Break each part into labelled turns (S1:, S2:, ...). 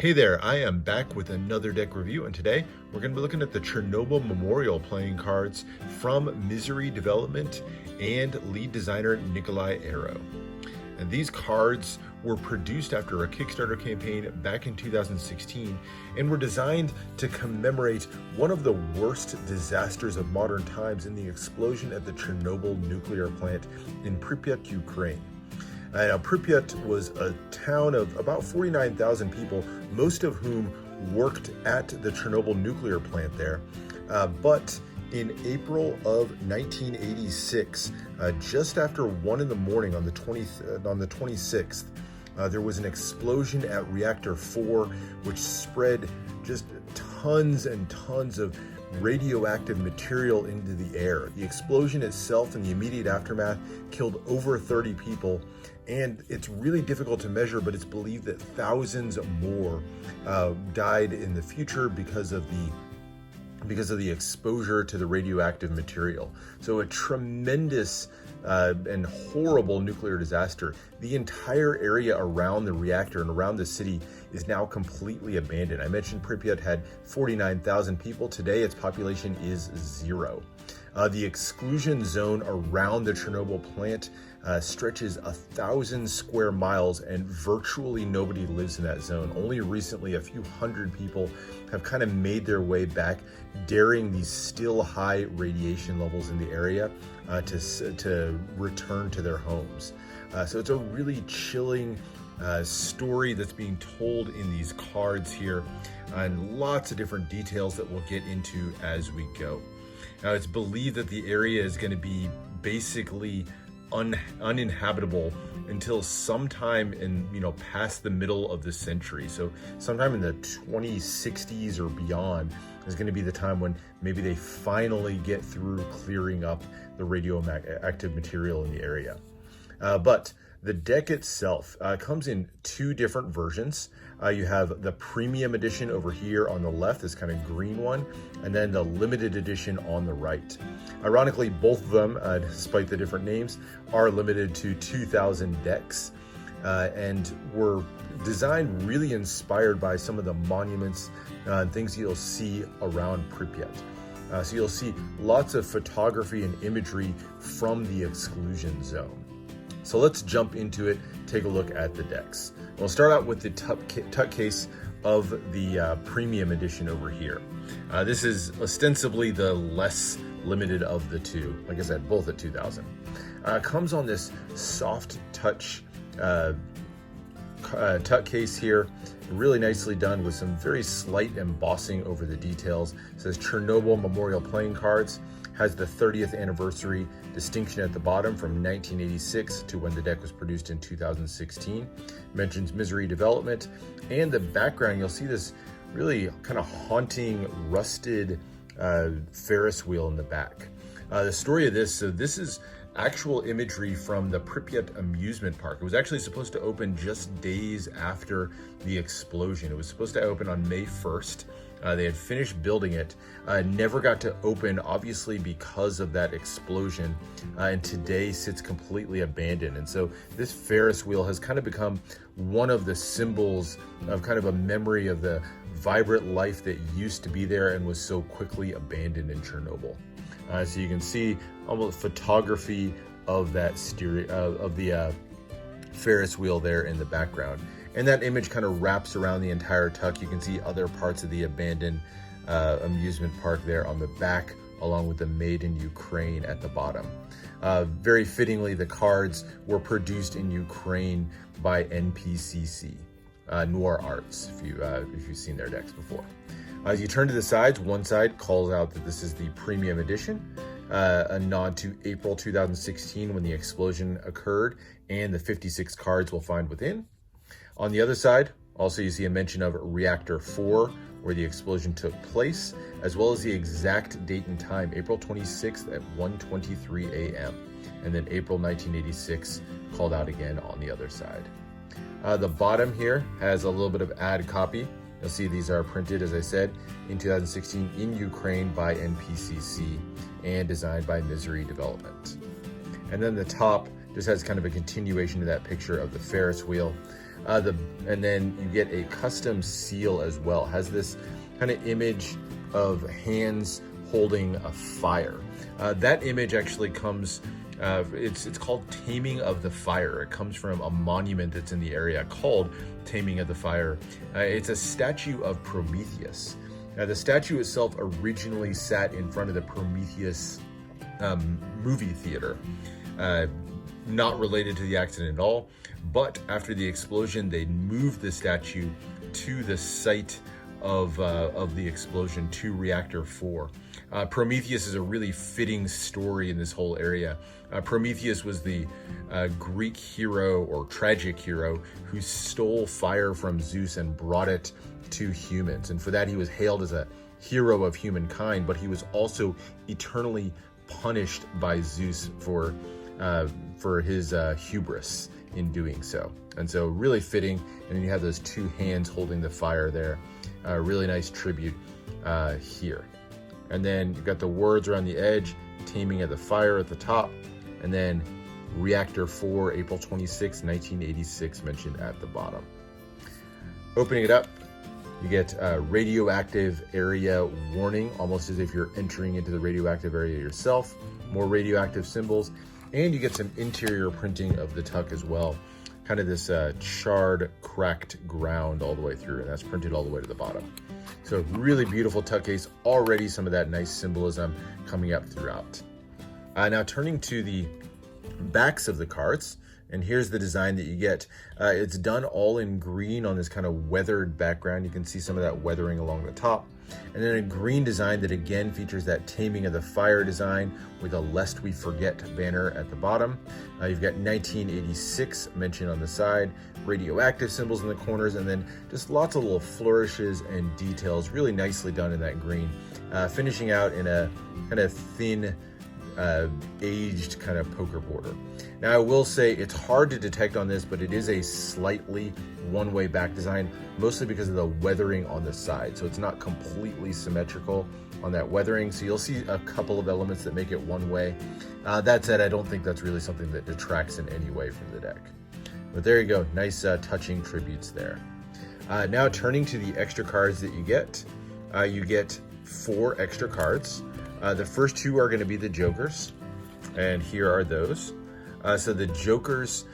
S1: Hey there, I am back with another deck review, and today we're going to be looking at the Chernobyl Memorial playing cards from Misery Development and lead designer Nicolai Aaroe. And these cards were produced after a Kickstarter campaign back in 2016 and were designed to commemorate one of the worst disasters of modern times in the explosion at the Chernobyl Nuclear Plant in Pripyat, Ukraine. Now, Pripyat was a town of about 49,000 people, most of whom worked at the Chernobyl nuclear plant there. But in April of 1986, just after 1 in the morning on the 26th, there was an explosion at Reactor 4, which spread just tons and tons of radioactive material into the air. The explosion itself and the immediate aftermath killed over 30 people, and it's really difficult to measure, but it's believed that thousands more died in the future because of the exposure to the radioactive material. So a tremendous and horrible nuclear disaster. The entire area around the reactor and around the city is now completely abandoned. I mentioned Pripyat had 49,000 people. Today, its population is 0. The exclusion zone around the Chernobyl plant stretches 1,000 square miles, and virtually nobody lives in that zone. Only recently, a few hundred people have kind of made their way back, daring these still high radiation levels in the area to return to their homes. So it's a really chilling story that's being told in these cards here, and lots of different details that we'll get into as we go. Now, it's believed that the area is going to be basically uninhabitable until sometime in, past the middle of the century. So sometime in the 2060s or beyond is going to be the time when maybe they finally get through clearing up the radioactive material in the area. But the deck itself comes in 2 different versions. You have the premium edition over here on the left, this kind of green one, and then the limited edition on the right. Ironically, both of them, despite the different names, are limited to 2,000 decks and were designed really inspired by some of the monuments and things you'll see around Pripyat. So you'll see lots of photography and imagery from the exclusion zone. So let's jump into it, take a look at the decks. We'll start out with the tuck case of the premium edition over here. This is ostensibly the less limited of the two. Like I said, both at 2,000. Comes on this soft touch tuck case here, really nicely done with some very slight embossing over the details. It says Chernobyl Memorial Playing Cards. Has the 30th anniversary distinction at the bottom from 1986 to when the deck was produced in 2016. Mentions Misery Development, and the background, you'll see this really kind of haunting rusted Ferris wheel in the back. The story of this, so this is actual imagery from the Pripyat amusement park. It was actually supposed to open just days after the explosion. It was supposed to open on May 1st. They had finished building it, never got to open, obviously because of that explosion, and today sits completely abandoned. And so this Ferris wheel has kind of become one of the symbols of kind of a memory of the vibrant life that used to be there and was so quickly abandoned in Chernobyl. So you can see almost photography of that the Ferris wheel there in the background. And that image kind of wraps around the entire tuck. You can see other parts of the abandoned amusement park there on the back, along with the Made in Ukraine at the bottom. Very fittingly, the cards were produced in Ukraine by NPCC, Noir Arts, if you've seen their decks before. As you turn to the sides, one side calls out that this is the premium edition, a nod to April 2016 when the explosion occurred, and the 56 cards we'll find within. On the other side, also you see a mention of Reactor 4, where the explosion took place, as well as the exact date and time, April 26th at 1:23 a.m. And then April 1986 called out again on the other side. The bottom here has a little bit of ad copy. You'll see these are printed, as I said, in 2016 in Ukraine by NPCC and designed by Misery Development. And then the top just has kind of a continuation of that picture of the Ferris wheel. And then you get a custom seal as well. It has this kind of image of hands holding a fire. That image actually comes, it's called Taming of the Fire. It comes from a monument that's in the area called Taming of the Fire. It's a statue of Prometheus. Now, the statue itself originally sat in front of the Prometheus movie theater. Not related to the accident at all, but after the explosion, they moved the statue to the site of the explosion, to Reactor 4. Prometheus is a really fitting story in this whole area. Prometheus was the Greek hero or tragic hero who stole fire from Zeus and brought it to humans. And for that, he was hailed as a hero of humankind, but he was also eternally punished by Zeus for his hubris in doing so. And so really fitting. And then you have those two hands holding the fire there. Really nice tribute here. And then you've got the words around the edge, Taming of the Fire at the top, and then Reactor 4, April 26, 1986 mentioned at the bottom. Opening it up, you get a radioactive area warning, almost as if you're entering into the radioactive area yourself. More radioactive symbols, and you get some interior printing of the tuck as well. Kind of this charred, cracked ground all the way through, and that's printed all the way to the bottom. So really beautiful tuck case, already some of that nice symbolism coming up throughout. Now turning to the backs of the cards, and here's the design that you get. It's done all in green on this kind of weathered background. You can see some of that weathering along the top. And then a green design that again features that Taming of the Fire design with a Lest We Forget banner at the bottom. You've got 1986 mentioned on the side, radioactive symbols in the corners, and then just lots of little flourishes and details, really nicely done in that green. Finishing out in a kind of thin, aged kind of poker border. Now I will say it's hard to detect on this, but it is a slightly one-way back design, mostly because of the weathering on the side. So it's not completely symmetrical on that weathering. So you'll see a couple of elements that make it one way. That said, I don't think that's really something that detracts in any way from the deck. But there you go, nice touching tributes there. Now turning to the extra cards that you get 4 extra cards. The first 2 are going to be the Jokers, and here are those. So the Jokers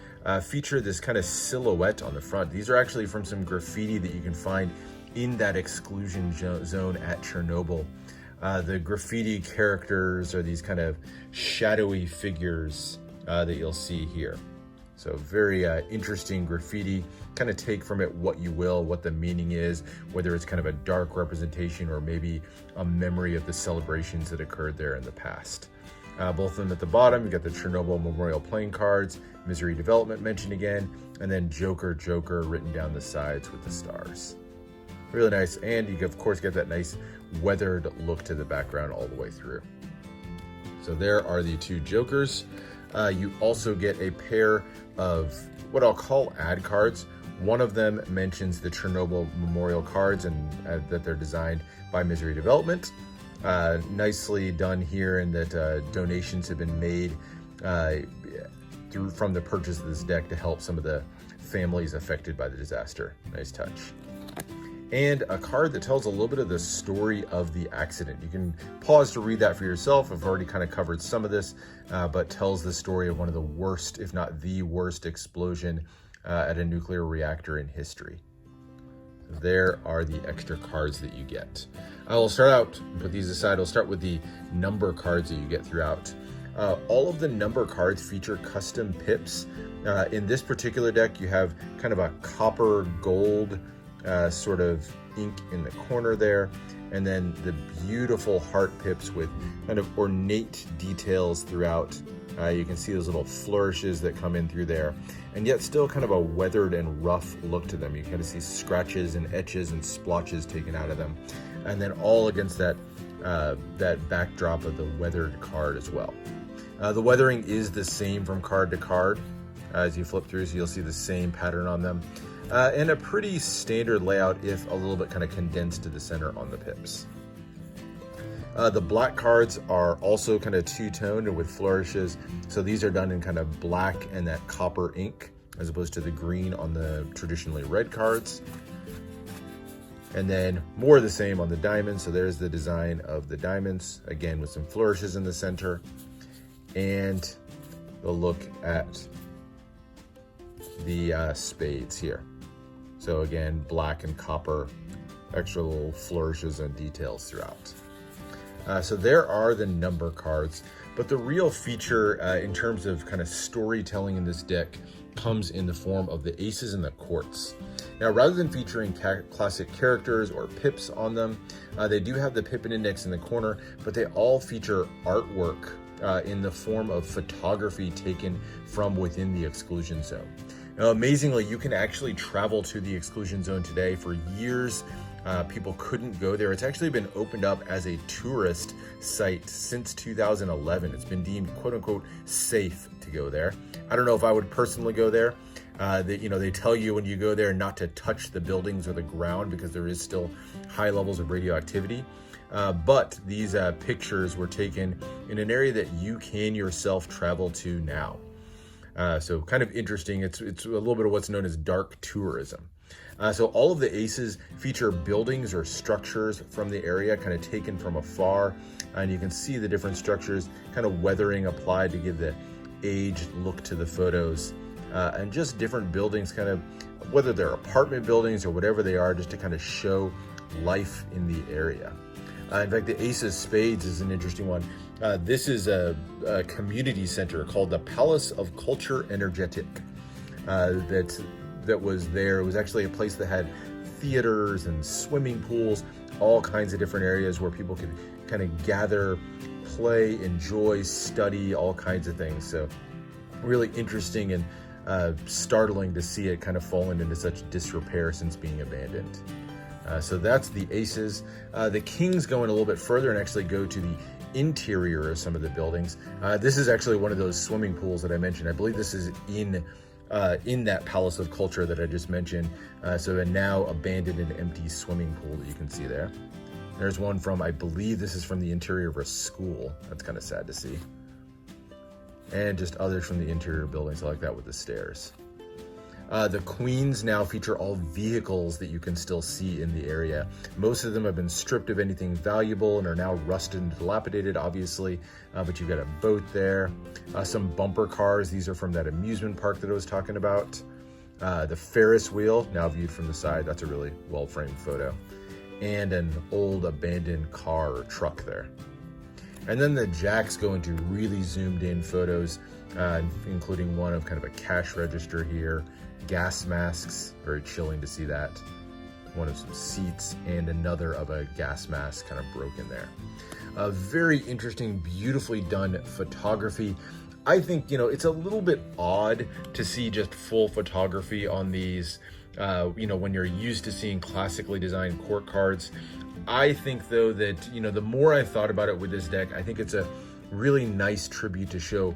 S1: feature this kind of silhouette on the front. These are actually from some graffiti that you can find in that exclusion zone at Chernobyl. The graffiti characters are these kind of shadowy figures that you'll see here. So very interesting graffiti. Kind of take from it what you will, what the meaning is, whether it's kind of a dark representation or maybe a memory of the celebrations that occurred there in the past. Both of them at the bottom, you got the Chernobyl Memorial playing cards, Misery Development mentioned again, and then Joker, Joker written down the sides with the stars. Really nice, and you of course get that nice weathered look to the background all the way through. So there are the 2 Jokers. You also get a pair of what I'll call ad cards. One of them mentions the Chernobyl Memorial cards and that they're designed by Misery Development. Nicely done here, and that donations have been made from the purchase of this deck to help some of the families affected by the disaster. Nice touch. And a card that tells a little bit of the story of the accident. You can pause to read that for yourself. I've already kind of covered some of this, but tells the story of one of the worst, if not the worst, explosion at a nuclear reactor in history. There are the extra cards that you get. I will start out, put these aside, I'll start with the number cards that you get throughout. All of the number cards feature custom pips. In this particular deck, you have kind of a copper gold sort of ink in the corner there, and then the beautiful heart pips with kind of ornate details throughout. You can see those little flourishes that come in through there, and yet still kind of a weathered and rough look to them. You kind of see scratches and etches and splotches taken out of them, and then all against that backdrop of the weathered card as well. The weathering is the same from card to card as you flip through, so you'll see the same pattern on them. And a pretty standard layout, if a little bit kind of condensed to the center on the pips. The black cards are also kind of two-toned and with flourishes. So these are done in kind of black and that copper ink as opposed to the green on the traditionally red cards. And then more of the same on the diamonds. So there's the design of the diamonds, again with some flourishes in the center. And a look at the spades here. So again, black and copper, extra little flourishes and details throughout. So there are the number cards, but the real feature in terms of kind of storytelling in this deck comes in the form of the aces and the courts. Now, rather than featuring classic characters or pips on them, they do have the pip and index in the corner, but they all feature artwork in the form of photography taken from within the exclusion zone. Now, amazingly, you can actually travel to the exclusion zone today. For years, people couldn't go there. It's actually been opened up as a tourist site since 2011. It's been deemed quote unquote safe to go there. I don't know if I would personally go there. They tell you when you go there not to touch the buildings or the ground because there is still high levels of radioactivity. But these pictures were taken in an area that you can yourself travel to now. So kind of interesting. It's a little bit of what's known as dark tourism. So all of the aces feature buildings or structures from the area kind of taken from afar. And you can see the different structures, kind of weathering applied to give the aged look to the photos. And just different buildings, kind of whether they're apartment buildings or whatever they are, just to kind of show life in the area. In fact, the ace of spades is an interesting one. This is a community center called the Palace of Culture Energetic that was there. It was actually a place that had theaters and swimming pools, all kinds of different areas where people could kind of gather, play, enjoy, study, all kinds of things. So really interesting and startling to see it kind of fallen into such disrepair since being abandoned. So that's the aces. The kings go in a little bit further and actually go to the interior of some of the buildings. This is actually one of those swimming pools that I mentioned. I believe this is in that Palace of Culture that I just mentioned. So a now abandoned and empty swimming pool that you can see there. There's one from, I believe this is from the interior of a school. That's kind of sad to see. And just others from the interior buildings like that with the stairs. The queens now feature all vehicles that you can still see in the area. Most of them have been stripped of anything valuable and are now rusted and dilapidated, obviously, but you've got a boat there. Some bumper cars. These are from that amusement park that I was talking about. The Ferris wheel, now viewed from the side. That's a really well-framed photo. And an old abandoned car or truck there. And then the jacks go into really zoomed in photos, including one of kind of a cash register here, gas masks, very chilling to see that, one of some seats, and another of a gas mask kind of broken there. Very interesting, beautifully done photography. I think, it's a little bit odd to see just full photography on these, when you're used to seeing classically designed court cards. I think, though, that, the more I thought about it with this deck, I think it's a really nice tribute to show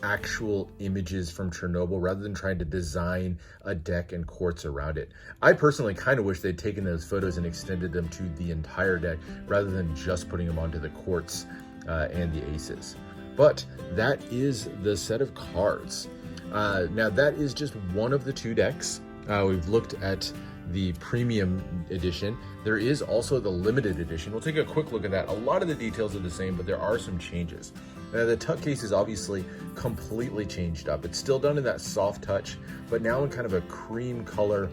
S1: actual images from Chernobyl rather than trying to design a deck and courts around it. I personally kind of wish they'd taken those photos and extended them to the entire deck rather than just putting them onto the courts and the aces. But that is the set of cards. Now, that is just one of the two decks. We've looked at the premium edition. There is also the limited edition. We'll take a quick look at that. A lot of the details are the same, but there are some changes. Now, the tuck case is obviously completely changed up. It's still done in that soft touch, but now in kind of a cream color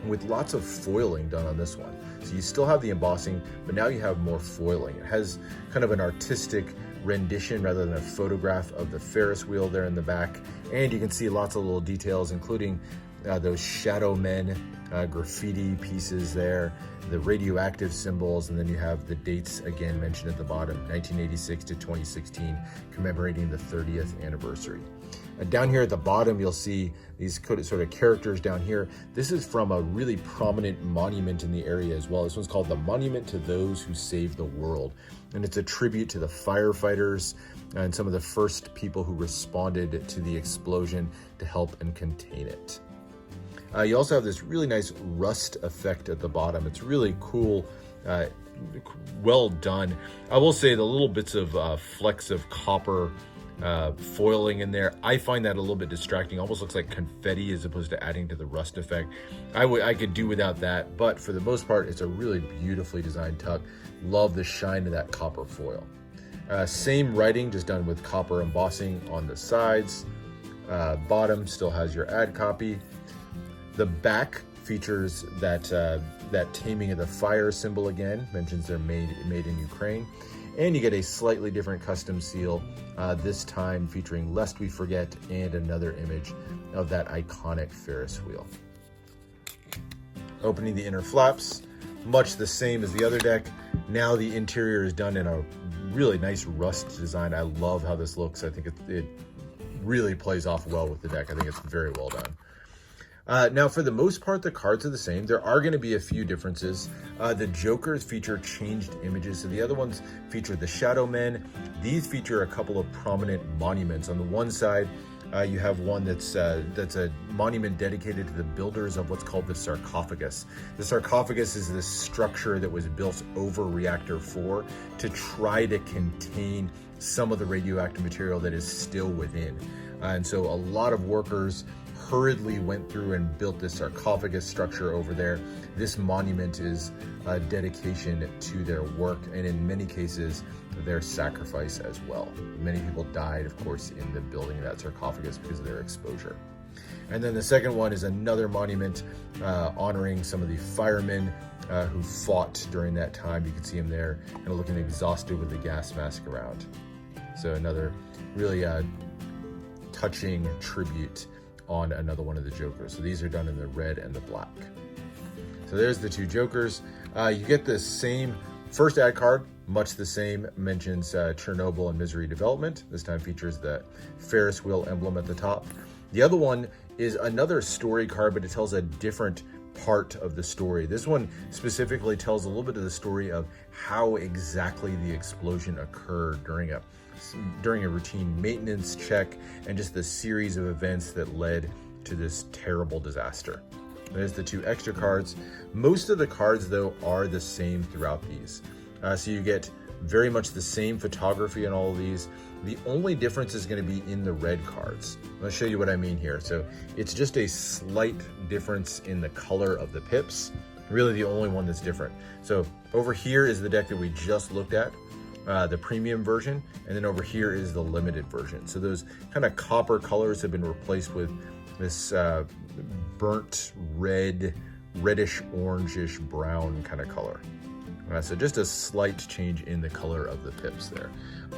S1: with lots of foiling done on this one. So you still have the embossing, but now you have more foiling. It has kind of an artistic rendition rather than a photograph of the Ferris wheel there in the back. And you can see lots of little details, including those shadow men graffiti pieces there, the radioactive symbols, and then you have the dates again mentioned at the bottom, 1986 to 2016, commemorating the 30th anniversary. Down here at the bottom, you'll see these sort of characters down here. This is from a really prominent monument in the area as well. This one's called the Monument to Those Who Saved the World. And it's a tribute to the firefighters and some of the first people who responded to the explosion to help and contain it. You also have this really nice rust effect at the bottom. It's really cool, well done. I will say the little bits of flecks of copper foiling in there. I find that a little bit distracting. Almost looks like confetti as opposed to adding to the rust effect. I could do without that, but for the most part, it's a really beautifully designed tuck. Love the shine of that copper foil. Same writing, just done with copper embossing on the sides. Bottom still has your ad copy. The back features that taming of the fire symbol again, mentions they're made in Ukraine. And you get a slightly different custom seal, this time featuring Lest We Forget and another image of that iconic Ferris wheel. Opening the inner flaps, much the same as the other deck. Now the interior is done in a really nice rust design. I love how this looks. I think it really plays off well with the deck. I think it's very well done. Now, for the most part, the cards are the same. There are going to be a few differences. The Jokers feature changed images, so the other ones feature the Shadow Men. These feature a couple of prominent monuments. On the one side, you have one that's a monument dedicated to the builders of what's called the sarcophagus. The sarcophagus is this structure that was built over Reactor 4 to try to contain some of the radioactive material that is still within. And so a lot of workers hurriedly went through and built this sarcophagus structure over there. This monument is a dedication to their work, and in many cases, their sacrifice as well. Many people died, of course, in the building of that sarcophagus because of their exposure. And then the second one is another monument honoring some of the firemen who fought during that time. You can see them there and looking exhausted with the gas mask around. So another really touching tribute on another one of the Jokers. So these are done in the red and the black. So there's the two Jokers. You get the same first ad card, much the same, mentions Chernobyl and Misery Development. This time features the Ferris wheel emblem at the top. The other one is another story card, but it tells a different part of the story. This one specifically tells a little bit of the story of how exactly the explosion occurred during a routine maintenance check and just the series of events that led to this terrible disaster. There's the two extra cards. Most of the cards, though, are the same throughout these. So you get very much the same photography in all of these. The only difference is going to be in the red cards. I'll show you what I mean here. So it's just a slight difference in the color of the pips. Really the only one that's different. So over here is the deck that we just looked at, the premium version, and then over here is the limited version. So those kind of copper colors have been replaced with this burnt red, reddish, orangish brown kind of color. So just a slight change in the color of the pips there.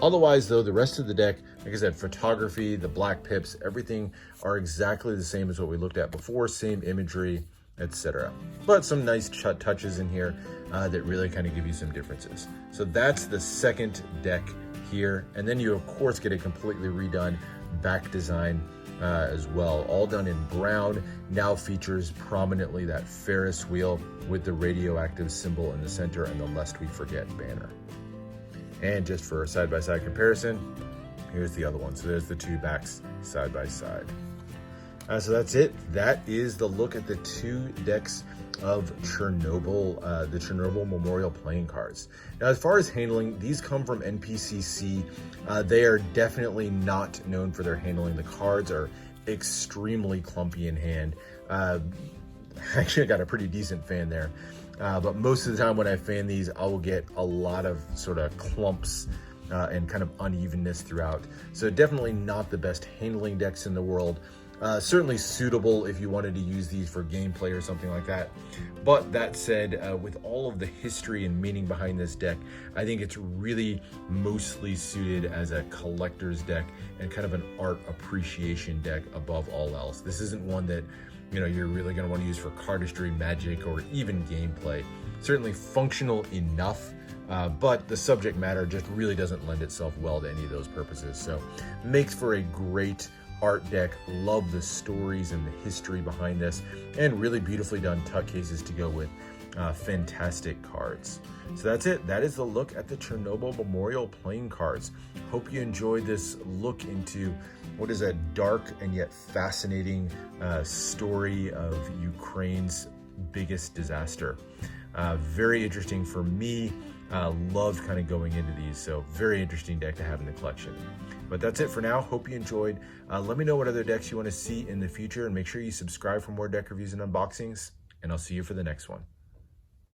S1: Otherwise, though, the rest of the deck, like I said, photography, the black pips, everything are exactly the same as what we looked at before, same imagery, etc. But some nice touches in here that really kind of give you some differences. So that's the second deck here. And then you, of course, get a completely redone back design as well, all done in brown. Now features prominently that Ferris wheel with the radioactive symbol in the center and the Lest We Forget banner. And just for a side-by-side comparison, here's the other one. So there's the two backs side by side. So that's it. That is the look at the two decks of Chernobyl, the Chernobyl Memorial playing cards. Now, as far as handling, these come from NPCC. They are definitely not known for their handling. The cards are extremely clumpy in hand. Actually, I got a pretty decent fan there. But most of the time when I fan these, I will get a lot of sort of clumps and kind of unevenness throughout. So definitely not the best handling decks in the world. Certainly suitable if you wanted to use these for gameplay or something like that. But that said, with all of the history and meaning behind this deck, I think it's really mostly suited as a collector's deck and kind of an art appreciation deck above all else. This isn't one that, you know, you're really going to want to use for cardistry, magic, or even gameplay. Certainly functional enough, but the subject matter just really doesn't lend itself well to any of those purposes. So makes for a great art deck. Love the stories and the history behind this, and really beautifully done tuck cases to go with fantastic cards. So that's it. That is the look at the Chernobyl Memorial playing cards. Hope you enjoyed this look into what is a dark and yet fascinating story of Ukraine's biggest disaster. Very interesting for me. Loved kind of going into these, so very interesting deck to have in the collection. But that's it for now. Hope you enjoyed. Let me know what other decks you want to see in the future, and make sure you subscribe for more deck reviews and unboxings, and I'll see you for the next one.